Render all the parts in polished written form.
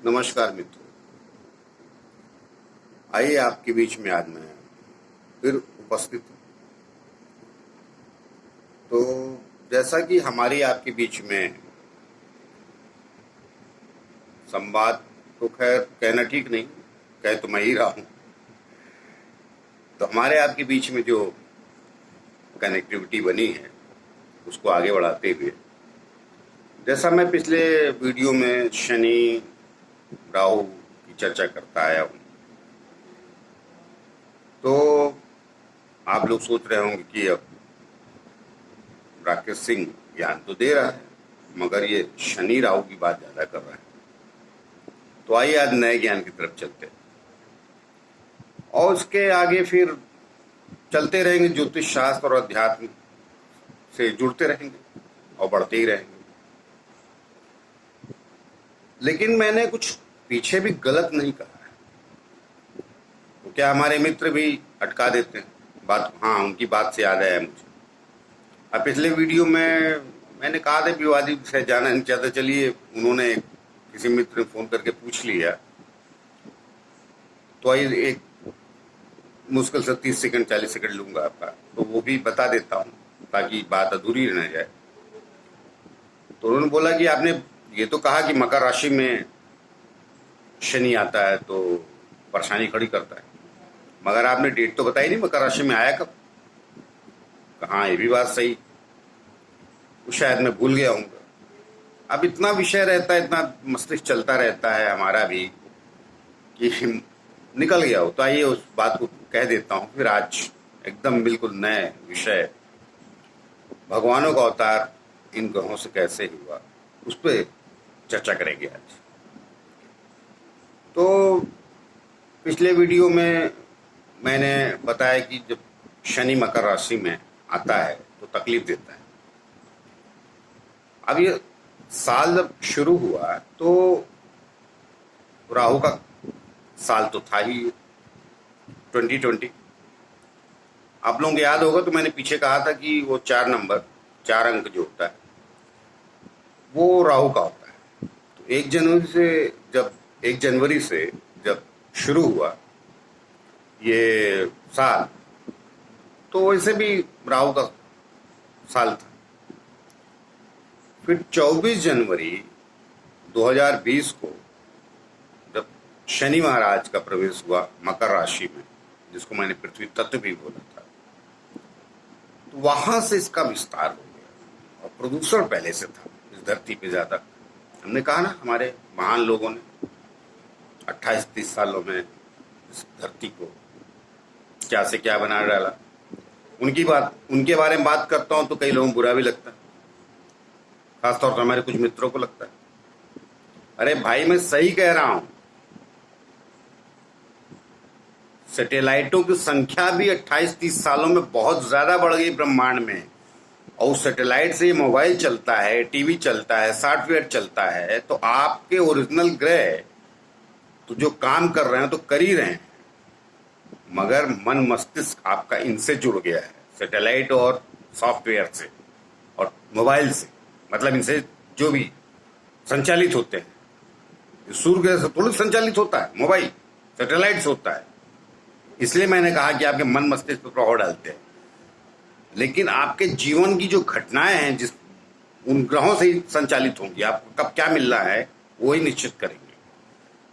नमस्कार मित्रों। आइए आपके बीच में आज मैं फिर उपस्थित हूँ। तो जैसा कि हमारी आपके बीच में संवाद, तो खैर कहना ठीक नहीं, कह तो मैं ही रहा हूँ। तो हमारे आपके बीच में जो कनेक्टिविटी बनी है उसको आगे बढ़ाते हुए, जैसा मैं पिछले वीडियो में शनि राहु की चर्चा करता आया हूँ, तो आप लोग सोच रहे होंगे कि अब राकेश सिंह ज्ञान तो दे रहा है मगर ये शनि राहु की बात ज्यादा कर रहा है। तो आइए आज नए ज्ञान की तरफ चलते हैं और उसके आगे फिर चलते रहेंगे, ज्योतिष शास्त्र और अध्यात्म से जुड़ते रहेंगे और बढ़ते ही रहेंगे। लेकिन मैंने कुछ पीछे भी गलत नहीं कहा है, तो क्या हमारे मित्र भी अटका देते हैं बात। हाँ, उनकी बात से याद आया मुझे। अब पिछले वीडियो में मैंने कहा था विवादित विषय जाना नहीं चाहता। चलिए, उन्होंने किसी मित्र ने फोन करके पूछ लिया, तो आइए एक मुश्किल से 30 सेकंड 40 सेकंड लूंगा आपका, तो वो भी बता देता हूँ ताकि बात अधूरी न जाए। तो उन्होंने बोला कि आपने ये तो कहा कि मकर राशि में शनि आता है तो परेशानी खड़ी करता है, मगर आपने डेट तो बताई नहीं मकर राशि में आया कब। कहाँ, ये भी बात सही, वो शायद मैं भूल गया हूँ। अब इतना विषय रहता है, इतना मस्तिष्क चलता रहता है हमारा भी कि निकल गया हो। तो आइए उस बात को कह देता हूँ फिर। आज एकदम बिल्कुल नए विषय, भगवानों का अवतार इन ग्रहों से कैसे हुआ, उस पर चर्चा करेंगे आज। तो पिछले वीडियो में मैंने बताया कि जब शनि मकर राशि में आता है तो तकलीफ देता है। अब ये साल जब शुरू हुआ तो राहु का साल तो था ही 2020। आप लोगों को याद होगा तो मैंने पीछे कहा था कि वो 4 नंबर 4 अंक जो होता है वो राहु का होता है। तो 1 जनवरी से जब शुरू हुआ ये साल, तो वैसे भी राहु का साल था। फिर 24 जनवरी 2020 को जब शनि महाराज का प्रवेश हुआ मकर राशि में, जिसको मैंने पृथ्वी तत्व भी बोला था, तो वहां से इसका विस्तार हो गया। और प्रदूषण पहले से था इस धरती पे ज्यादा। हमने कहा ना, हमारे महान लोगों ने 28-30 सालों में इस धरती को क्या से क्या बना डाला। उनके बारे में बात करता हूं तो कई लोगों को बुरा भी लगता है, खासतौर पर हमारे कुछ मित्रों को लगता है। अरे भाई, मैं सही कह रहा हूं। सैटेलाइटों की संख्या भी 28-30 सालों में बहुत ज्यादा बढ़ गई ब्रह्मांड में। और उस सैटेलाइट से मोबाइल चलता है, टीवी चलता है, सॉफ्टवेयर चलता है। तो आपके ओरिजिनल ग्रह तो जो काम कर रहे हैं तो कर ही रहे हैं, मगर मन मस्तिष्क आपका इनसे जुड़ गया है, सैटेलाइट और सॉफ्टवेयर से और मोबाइल से। मतलब इनसे जो भी संचालित होते हैं, सूर्य ग्रह से थोड़ी संचालित होता है, मोबाइल सैटेलाइट से होता है। इसलिए मैंने कहा कि आपके मन मस्तिष्क पर प्रभाव डालते हैं। लेकिन आपके जीवन की जो घटनाएं हैं जिस उन ग्रहों से ही संचालित होंगी। आपको कब क्या मिल रहा है वो ही निश्चित करेंगे।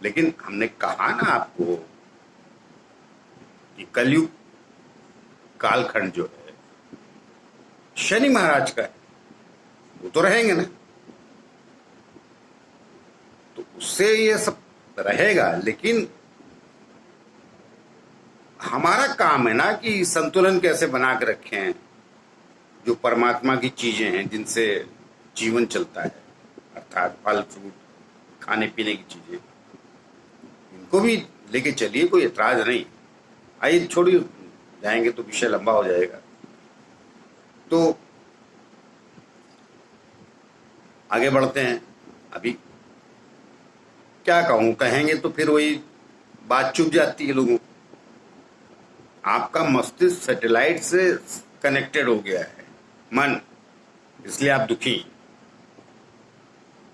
लेकिन हमने कहा ना आपको कि कलयुग कालखंड जो है शनि महाराज का है, वो तो रहेंगे ना, तो उससे ये सब रहेगा। लेकिन हमारा काम है ना कि संतुलन कैसे बना के रखें। जो परमात्मा की चीजें हैं जिनसे जीवन चलता है, अर्थात फल फ्रूट, खाने पीने की चीजें, इनको भी लेके चलिए, कोई एतराज नहीं। आइए, छोड़िए, जाएंगे तो विषय लंबा हो जाएगा। तो आगे बढ़ते हैं। अभी क्या कहूं, कहेंगे तो फिर वही बात चुप जाती है लोगों। आपका मस्तिष्क सैटेलाइट से कनेक्टेड हो गया है, मन, इसलिए आप दुखी।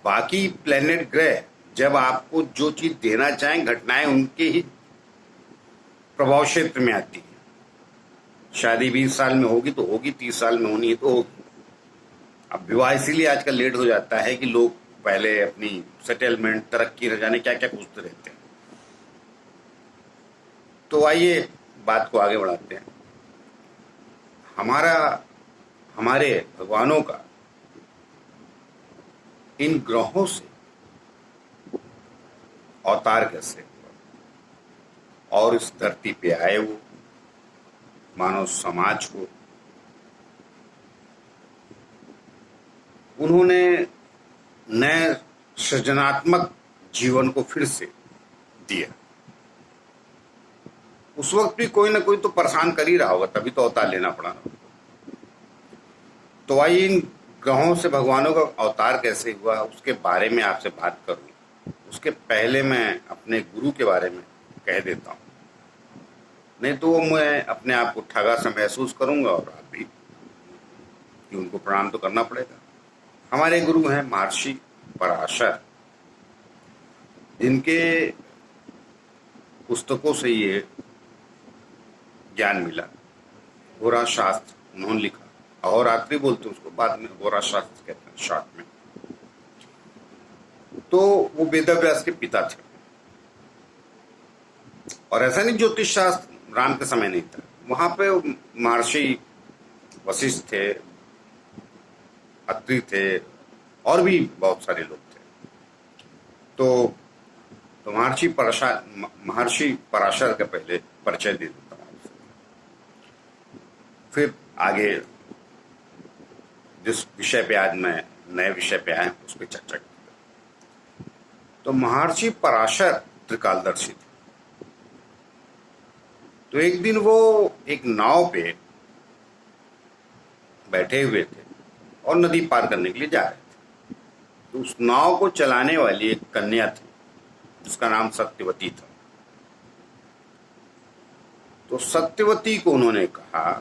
बाकी प्लेनेट ग्रह जब आपको जो चीज देना चाहें घटनाएं उनके ही प्रभाव क्षेत्र में आती है। शादी 20 साल में होगी तो होगी, 30 साल में होनी है तो होगी। अब विवाह इसीलिए आजकल लेट हो जाता है कि लोग पहले अपनी सेटलमेंट, तरक्की, न जाने क्या क्या पूछते रहते हैं। तो आइए बात को आगे बढ़ाते हैं। हमारे भगवानों का इन ग्रहों से अवतार कैसे हुआ और इस धरती पे आए वो मानव समाज को उन्होंने नए सृजनात्मक जीवन को फिर से दिया। उस वक्त भी कोई ना कोई तो परेशान कर ही रहा होगा, तभी तो अवतार लेना पड़ा। तो आइए इन ग्रहों से भगवानों का अवतार कैसे हुआ उसके बारे में आपसे बात करूं। उसके पहले मैं अपने गुरु के बारे में कह देता हूं, नहीं तो मैं अपने आप को ठगा सा महसूस करूंगा और आप भी, कि उनको प्रणाम तो करना पड़ेगा। हमारे गुरु हैं महर्षि पराशर, जिनके पुस्तकों से ये ज्ञान मिला। होरा शास्त्र उन्होंने लिखा, अहोरात्रि बोलते हैं उसको, बाद में होरा शास्त्र कहते हैं शॉर्ट में। तो वो वेदव्यास के पिता थे। और ऐसा नहीं ज्योतिष शास्त्र राम के समय नहीं था, वहां पे महर्षि वशिष्ठ थे, अत्रि थे और भी बहुत सारे लोग थे। तो महर्षि पराशर का पहले परिचय दे देता हूँ, फिर आगे जिस विषय पे आज मैं नए विषय पे आया उस पर चर्चा करूंगा। तो महर्षि पराशर त्रिकालदर्शी थे। तो एक दिन वो एक नाव पे बैठे हुए थे और नदी पार करने के लिए जा रहे थे। तो उस नाव को चलाने वाली एक कन्या थी जिसका नाम सत्यवती था। तो सत्यवती को उन्होंने कहा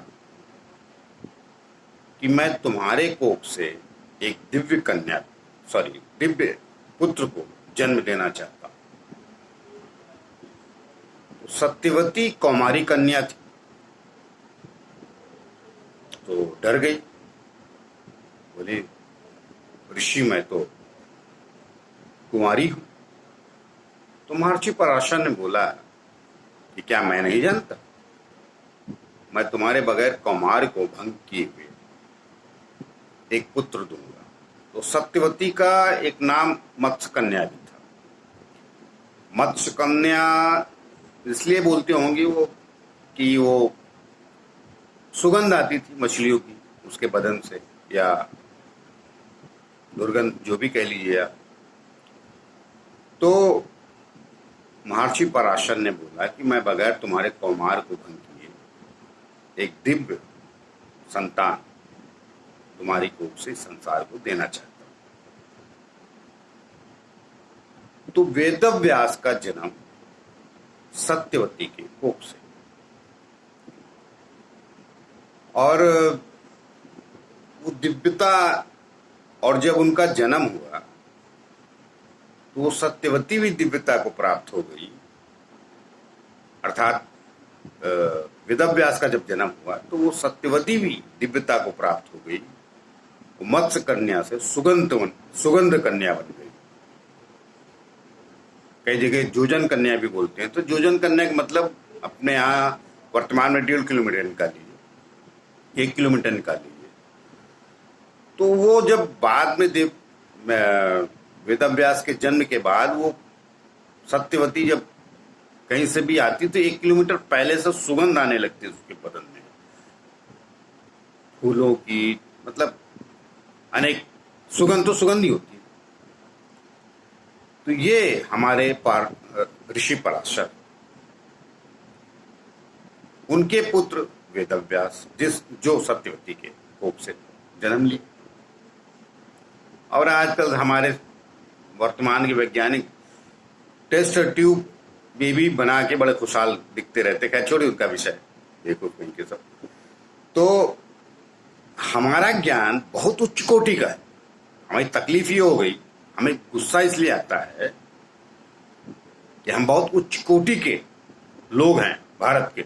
कि मैं तुम्हारे कोख से एक दिव्य पुत्र को जन्म देना चाहता हूं। तो सत्यवती कौमारी कन्या थी, तो डर गई, बोली ऋषि मैं तो कुंवारी हूं। तो महर्षि पराशर ने बोला कि क्या मैं नहीं जानता, मैं तुम्हारे बगैर कौमार को भंग किए हुए एक पुत्र दूंगा। तो सत्यवती का एक नाम मत्स्य कन्या भी था। मत्स्य कन्या इसलिए बोलते होंगे वो कि वो सुगंध आती थी मछलियों की उसके बदन से, या दुर्गंध जो भी कह लीजिए आप। तो महर्षि पराशर ने बोला कि मैं बगैर तुम्हारे कौमार को भंग किए एक दिव्य संतान तुम्हारी कोख से संसार को देना चाहता हूं। तो वेदव्यास का जन्म सत्यवती के कोख से, और वो दिव्यता, और जब उनका जन्म हुआ तो वो सत्यवती भी दिव्यता को प्राप्त हो गई। अर्थात वेदव्यास का जब जन्म हुआ तो वो सत्यवती भी दिव्यता को प्राप्त हो गई। वो मत्स्य कन्या से सुगंध कन्या बन गई। कई जगह जोजन कन्या भी बोलते हैं। तो जोजन कन्या का मतलब अपने यहाँ वर्तमान में 1.5 किलोमीटर निकाल लीजिए, 1 किलोमीटर निकाल लीजिए। तो वो जब बाद में वेदव्यास के जन्म के बाद वो सत्यवती जब कहीं से भी आती तो 1 किलोमीटर पहले से सुगंध आने लगती उसके बदन में, फूलों की, मतलब अनेक सुगंध, तो सुगंध ही होती है। तो ये हमारे ऋषि पराशर, उनके पुत्र वेदव्यास जो सत्यवती के कोख से जन्म लिए। और आजकल हमारे वर्तमान के वैज्ञानिक टेस्ट ट्यूब बेबी बना के बड़े खुशहाल दिखते रहते। क्या छोड़िए उनका विषय, देखो कहीं के सब। तो हमारा ज्ञान बहुत उच्च कोटि का है। हमें तकलीफ ही हो गई, हमें गुस्सा इसलिए आता है कि हम बहुत उच्च कोटि के लोग हैं भारत के,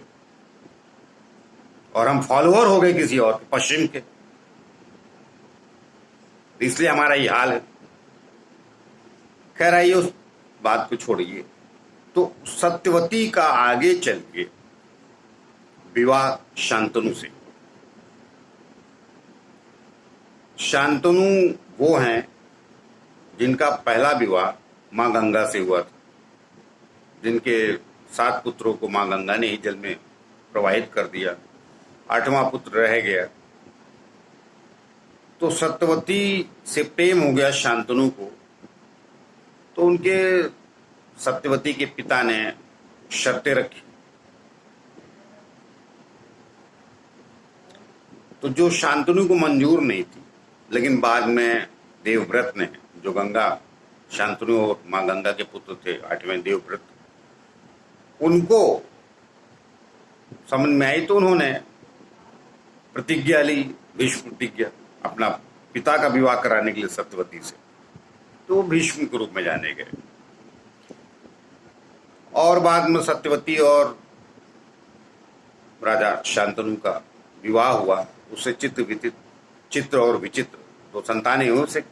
और हम फॉलोअर हो गए किसी और पश्चिम के, इसलिए हमारा ये हाल है। खैर आइए उस बात को छोड़िए। तो सत्यवती का आगे चल के विवाह शांतनु से। शांतनु वो हैं जिनका पहला विवाह मां गंगा से हुआ था, जिनके 7 पुत्रों को मां गंगा ने ही जल में प्रवाहित कर दिया, 8वां पुत्र रह गया। तो सत्यवती से प्रेम हो गया शांतनु को, तो उनके सत्यवती के पिता ने शर्तें रखी। तो जो शांतनु को मंजूर नहीं थी, लेकिन बाद में देवव्रत ने, जो गंगा शांतनु और मां गंगा के पुत्र थे 8वें देवव्रत, उनको समझ में आई, तो उन्होंने प्रतिज्ञा ली, भीष्म प्रतिज्ञा, अपना पिता का विवाह कराने के लिए सत्यवती से। तो वो भीष्म के रूप में जाने गए। और बाद में सत्यवती और राजा शांतनु का विवाह हुआ। उससे चित्र और विचित्र 2 संतानें हुई। उससे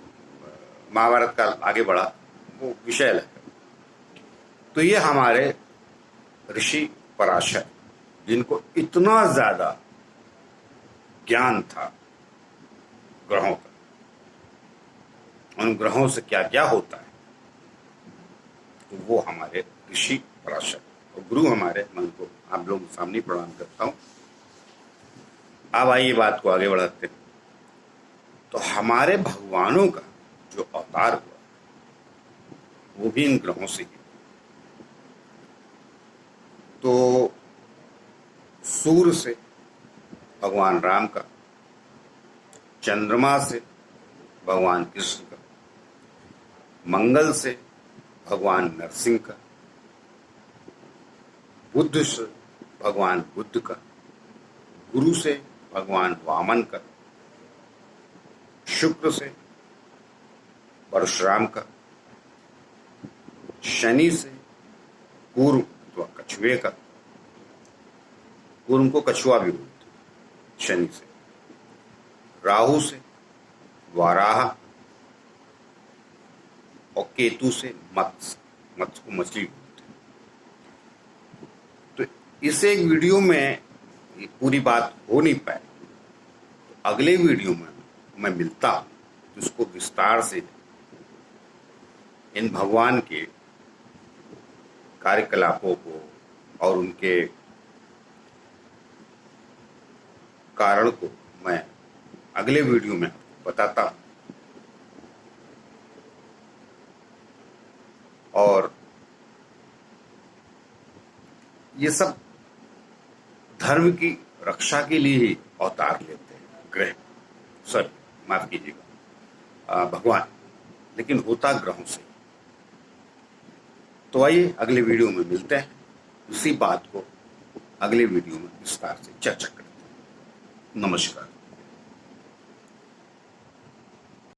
महाभारत का आगे बढ़ा, वो विषय अलग है। तो ये हमारे ऋषि पराशर, जिनको इतना ज्यादा ज्ञान था ग्रहों का, उन ग्रहों से क्या क्या होता है, तो वो हमारे ऋषि पराशर। और गुरु हमारे, मैं उनको आप लोगों के सामने प्रणाम करता हूं। अब आइए बात को आगे बढ़ाते हैं। तो हमारे भगवानों का जो अवतार हुआ वो भी इन ग्रहों से ही। तो सूर्य से भगवान राम का, चंद्रमा से भगवान कृष्ण का, मंगल से भगवान नरसिंह का, बुध से भगवान बुद्ध का, गुरु से भगवान वामन का, शुक्र से परशुराम का, शनि से कूर्म अथवा कछुए का, कूर्म को कछुआ भी बोलते हैं, शनि से, राहु से वाराह, और केतु से मत्स्य, मत्स्य को मछली बोलते हैं। तो इस एक वीडियो में पूरी बात हो नहीं पाई, तो अगले वीडियो में मैं मिलता हूं, तो इसको विस्तार से इन भगवान के कार्यकलापों को और उनके कारण को मैं अगले वीडियो में बताता हूं। और ये सब धर्म की रक्षा के लिए ही अवतार लेते हैं ग्रह, सॉरी माफ कीजिएगा, भगवान, लेकिन होता ग्रहों से। तो आइए अगले वीडियो में मिलते हैं, उसी बात को अगले वीडियो में विस्तार से चर्चा करते हैं। नमस्कार।